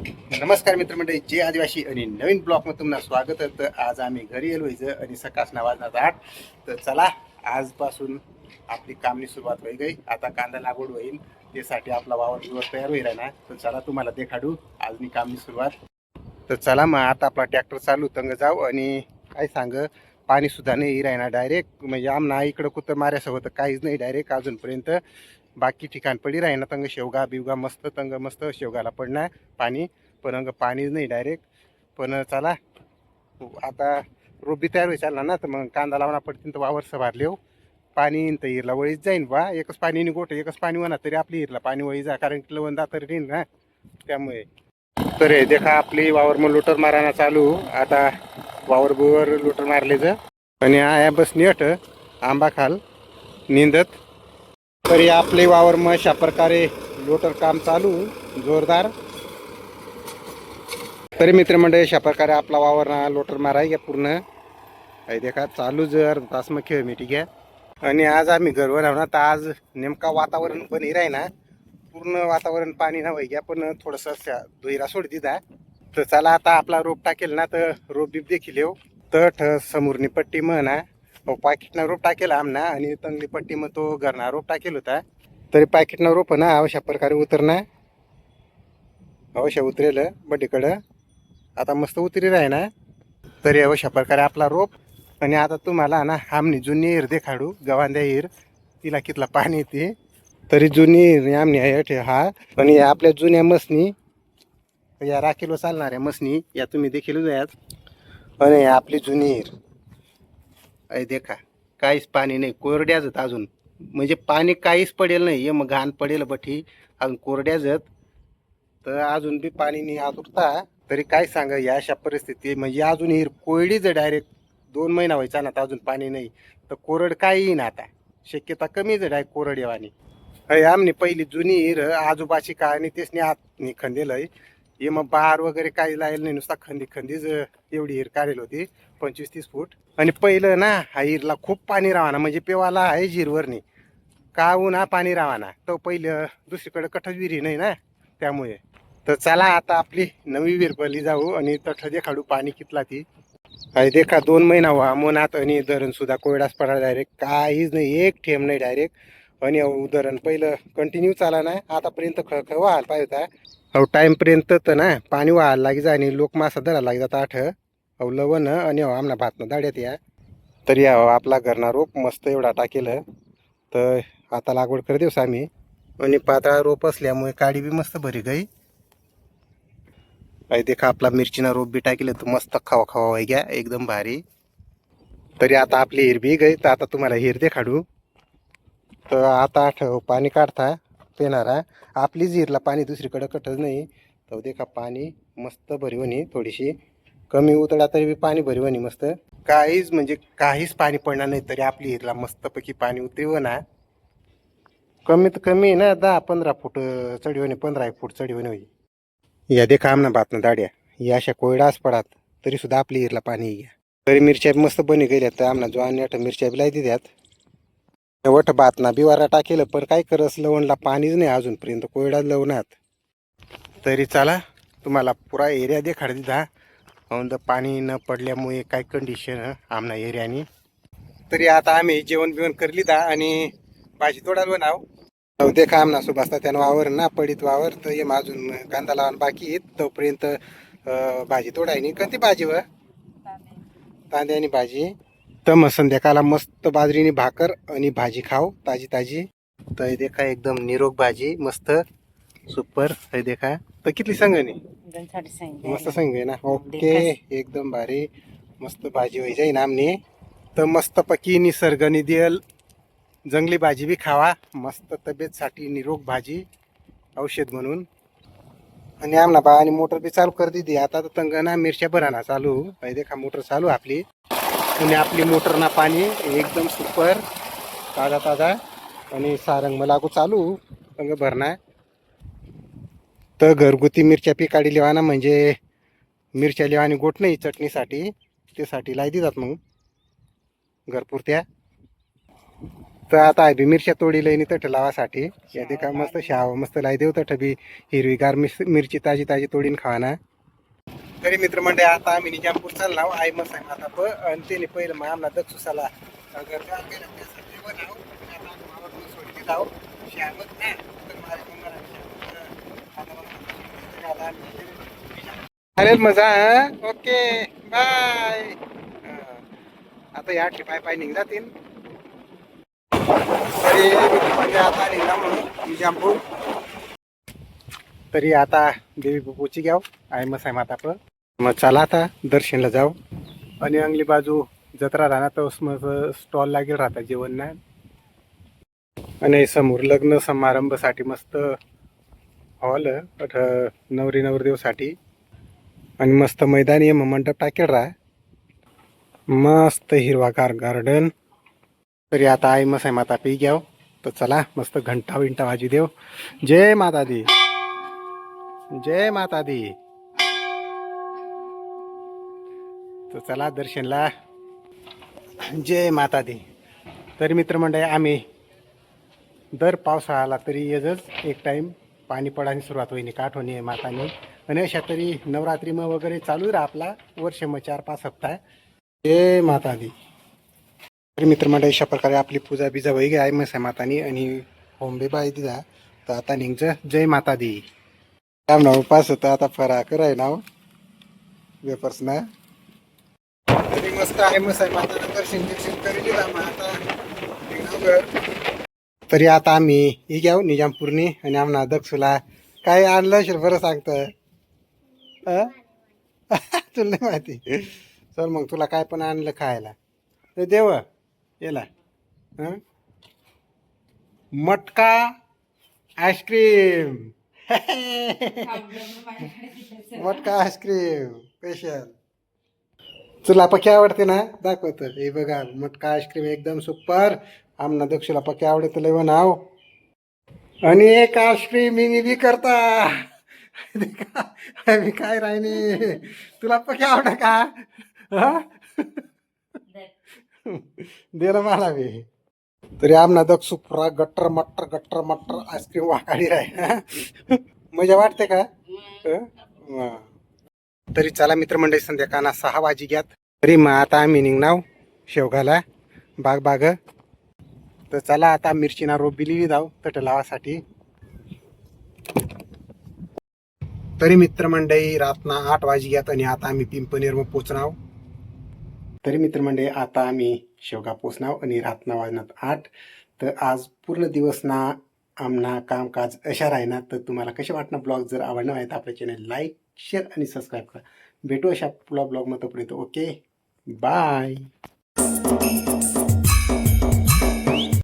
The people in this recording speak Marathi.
नमस्कार मित्रमंडळी, जय आदिवासी आणि नवीन ब्लॉगमध्ये तुम्हाला स्वागत आहे. तर आज आम्ही घरी येलो व्हायचं आणि सकाळच वाजणार 8. तर चला, आजपासून आपली कामनी सुरुवात होई गई. आता कांदा लागवड होईल, त्यासाठी आपला वावर तयार होईल ना. तर चला तुम्हाला देखाडू आजनी कामनी सुरुवात. तर चला मग आता आपला ट्रॅक्टर चालू तंग जाऊ आणि काय सांग पाणी सुद्धा नाही राहणार डायरेक्ट. म्हणजे आमना इकडं कुठं माऱ्यासोबत काहीच नाही डायरेक्ट अजूनपर्यंत. बाकी ठिकाण पडी राहीना तंग शेवगा बिवगा मस्त तंग मस्त शेवगाला पडणार पाणी, पण अंग पाणीच नाही डायरेक्ट. पण चला आता रोबी तयार होईल चालला ना, तर मग कांदा लावणार पडतील तर वावर भरले हो पाणी तर हिरला वळीच जाईन बा. एकच पाणी गोट एकच पाणी होणार तरी आपली हिरला पाणी वळी जा, कारण की लवंदा तर येईन ना त्यामुळे. तर हे देखा आपली वावर मग लुटर मारायला चालू. आता वावर बुवर लुटर मारले आणि आया बस नेट आंबा खाल निंदत. तरी आपले वावर मग अशा प्रकारे लोटर काम चालू जोरदार. तरी मित्रमंडळी अशा प्रकारे आपला वावर लोटर माराय घ्या पूर्ण. देखा चालू जर तास मग खेळ मी ठीक आहे. आणि आज आम्ही घरवर आहो ना, तर आज नेमका वातावरण पण हे राही ना, पूर्ण वातावरण पाणी ना घ्या, पण थोडंसं धुईरा सोड दिदा. तर चला आता आपला रोप टाकेल ना, तर रोप बीप देखील येऊ. तठ समोरनी पट्टी म्हणा पाकिटना रोप टाकेल आमना, आणि तंगली पट्टी मग तो घरना रोप टाकेल होता. तरी पॅकेटना रोप ना अशा प्रकारे उतरणार अवश्य उतरेल बड्डीकडं. आता मस्त उतरी राही ना. तरी अशा प्रकारे आपला रोप. आणि आता तुम्हाला ना आमनी जुनी हिर देखाडू गवांद्या हिर, तिला कितला पाणी येते. तरी जुनी हिर आमनी आहे हा. आणि आपल्या जुन्या मसनी या राखीलो चालणाऱ्या मसनी या तुम्ही देखील जायात. आणि आपली जुनी हिर अय देखा काहीच पाणी नाही, कोरड्याच अजून. म्हणजे पाणी काहीच पडेल नाही, मग घाण पडेल बठी अजून कोरड्याच. तर अजून बी पाणी नाही आतुरता. तरी काय सांगा या अशा परिस्थिती, म्हणजे अजून हिर कोरडीच डायरेक्ट 2 महिना व्हायचा ना, तर अजून पाणी नाही. तर कोरड काय येईन आता, शक्यता कमीच डायरेक्ट कोरड येवानी. अय आमनी पहिली जुनी हिर आजोबाची काय आणि तेच आत खंदेलय. हे मग बार वगैरे काही लायल नाही, नुसता खंदी खंदीच एवढी हिर काढेल होती 25-30 फूट. आणि पहिलं ना हा हिरला खूप पाणी राहणार, म्हणजे पेवाला आहे हिरवरनी का उन्हा पाणी राहणार. तर पहिलं दुसरीकडे कठच विहिरी नाही ना त्यामुळे. तर चला आता आपली नवी विरपली जाऊ आणि तठ देखाडू पाणी कितला ती. काय देखा 2 महिना व्हा मनात आणि धरण सुद्धा कोरडाच पडा डायरेक्ट, काहीच नाही, एक ठेम नाही डायरेक्ट. आणि धरण पहिलं कंटिन्यू चाला ना, आतापर्यंत खळखळ व्हायला पाहिजे होता. अहो टाईमपर्यंत तर ना पाणी व्हायला लागे जा, आणि लोक मासा धरायला लागे जात आठ अहो लवण. आणि आमना भातनं दाड्यात या. तरी आपला घरना रोप मस्त एवढा टाकेलं. तर आता लागवड कर देऊस आम्ही. आणि पातळा रोप असल्यामुळे काडी बी मस्त भरी गई. अय देखा आपला मिरचीना रोप बी टाकेलं तर मस्त खावा खावा व्हाय घ्या एकदम भारी. तरी आता आपली हिर बी गई, तर आता तुम्हाला हिर देखाडू. तर आता आठव पाणी काढता पेणारा. आपलीच हिरला पाणी दुसरीकडे कटच नाही. तर देखा पाणी मस्त भरीवणी, थोडीशी कमी उतळा तरी बी पाणी भरीवणी मस्त. काहीच म्हणजे काहीच पाणी पडणार नाही, तरी आपली हिरला मस्तपैकी पाणी उतरव ना. कमीत कमी ना 10-15 फूट चढीवणी, 15 फूट चढीवणी होई. या देखा आमना भातनं दाड्या या अशा कोयडाच पडात, तरी सुद्धा आपली हिरला पाणी घ्या. तरी मिरच्या मस्त बनी गेल्यात, तर आमना जो आणि मिरच्या बी लायती द्यात. वट भातना बिवारा टाकेलं, पण काय करस लवणला पाणीच नाही अजूनपर्यंत, कोयडा लवणात. तरी चला तुम्हाला पुरा एरिया देखाड दिला. पाणी न पडल्यामुळे काय कंडिशन आमना एरियानी. तरी आता आम्ही जेवण बिवण करली दा आणि भाजी तोडायला बनाव. देखा आमना सुभाषता त्यानं वावर ना पडीत वावर, तर ये अजून कांदा लावून बाकी येत तोपर्यंत भाजी तोडायनी. कोणती भाजी व तांद्यानी भाजी. तर मग संध्याकाळला मस्त बाजरीनी भाकर आणि भाजी खाव ताजी ताजी. तर देखा एकदम निरोग भाजी मस्त सुपर. हे देखा तर किती संगणी मस्त संग आहे ना. ओके एकदम भारी मस्त भाजी होई जाईन आमनी. तर मस्त पकी निसर्गनी देल जंगली भाजी बी खावा, मस्त तब्येतसाठी निरोग भाजी औषध म्हणून. आणि आमना बा आणि मोटर बी चालू कर दिली आता. तर तंग ना मिरच्या भराना चालू. हे देखा मोटर चालू आपली. आणि आपली मोटर ना पाणी एकदम सुपर ताजा ताजा. आणि सारंग मला लागू चालू तंग भरणार. तर घरगुती मिरच्या पिकाडी लिवाना, म्हणजे मिरच्या लिवा आणि गोट नाही चटणीसाठी, त्यासाठी लाई देतात मग घरपुरत्या. तर आता आहे बी मिरच्या तोडी लईनी तठ लावासाठी या ते का मस्त शाव मस्त लाई देऊ तठ बी हिरवीगार मिरची ताजी ताजी तोडीन खावाना. तरी मित्रमंडळी आता आम्ही निजामपूर चालला आई मस्त आहे आता आणि त्याने पहिलं मग आम्हाला दक्षुसाला चालेल मजा. Okay bye. आता या पाय पाय निघ जातील. तरी म्हणजे आता निघा म्हणून निजामपूर. तरी आता देवी बापूची घ्याव आई मस्त आहे माता पण मग चला आता दर्शनला जाऊ. आणि अंगली बाजू जत्रा राहणार तर मग स्टॉल लागेल राहता जेवण ना. आणि समोर लग्न समारंभासाठी मस्त हॉल नवरी नवरदेवसाठी. आणि मस्त मैदानी आहे मग मंडप टाकेल राहा मस्त हिरवागार गार्डन. तरी आता आई मस्त आहे माता पी घ्याव. तर चला मस्त घंटा विंटा वाजू देव. जय माता दी जय माता दी. तर चला दर्शनला. जय माता दी. तरी मित्रमंडळी आम्ही दर पावसाळा आला तरी येजच एक टाईम पाणी पडायला सुरुवात होईनी काठवणी आहे माताने. आणि अशा तरी नवरात्री मग वगैरे चालू राहा आपला वर्ष मग 4-5 हप्ता. जय माता दी. तरी मित्रमंडळी अशा प्रकारे आपली पूजा बिजा वही आहे मस्त आहे मातानी. आणि होम बी बाय दिला तर आता निघच. जय माता दी. काम नाव पास होतं आता फरा कराय नाव वेपर्स ना. तरी मस्त आहे मस्त आहे माता दर्शन करी दिला मग आता. तरी आता आम्ही ही घ्याव निजामपूरनी. आणि आम्हाला दक्षुला काय आणलं असेल बरं सांगतं तुला नाही माहिती. चल मग तुला काय पण आणलं खायला तर देव याला मटका आईस्क्रीम. मटका आईस्क्रीम स्पेशल. तुला पक्की आवडते ना दाखवत. हे बघा मटका आईस्क्रीम एकदम सुपर. आमना दक्षिला पक्की आवडते लय नाव. आणि एक आईस्क्रीम मी करता मी काय राहिनी तुला पक्की आवड का दे ना मला बी. तरी आमना दक्षू पुरा गट्टर मट्टर आईस्क्रीम वाकाडी राह मजा वाटते का. तरी चला मित्रमंडळी संध्याकाळना 6 वाजी घ्यात. तरी मग आता आम्ही निघणार शेवगाला बाग. तर चला आता मिरचीना रोप बिली जाऊ तट लावासाठी. तरी मित्रमंडळी रातना 8 वाजी घ्यात. आणि आता आम्ही पिंपनेर मग पोचणार. तरी मित्रमंडळी आता आम्ही शेवगा पोचणार आणि रातना वाजणार 8. तर आज पूर्ण दिवस ना आमना कामकाज अशा राहणार. तर तुम्हाला कसे वाटणार ब्लॉग. जर आवडणार आहे तर आपल्या चॅनल लाईक शेअर आणि सबस्क्राईब करा. भेटू अशा ब्लॉग मध्ये तोपर्यंत. Okay bye.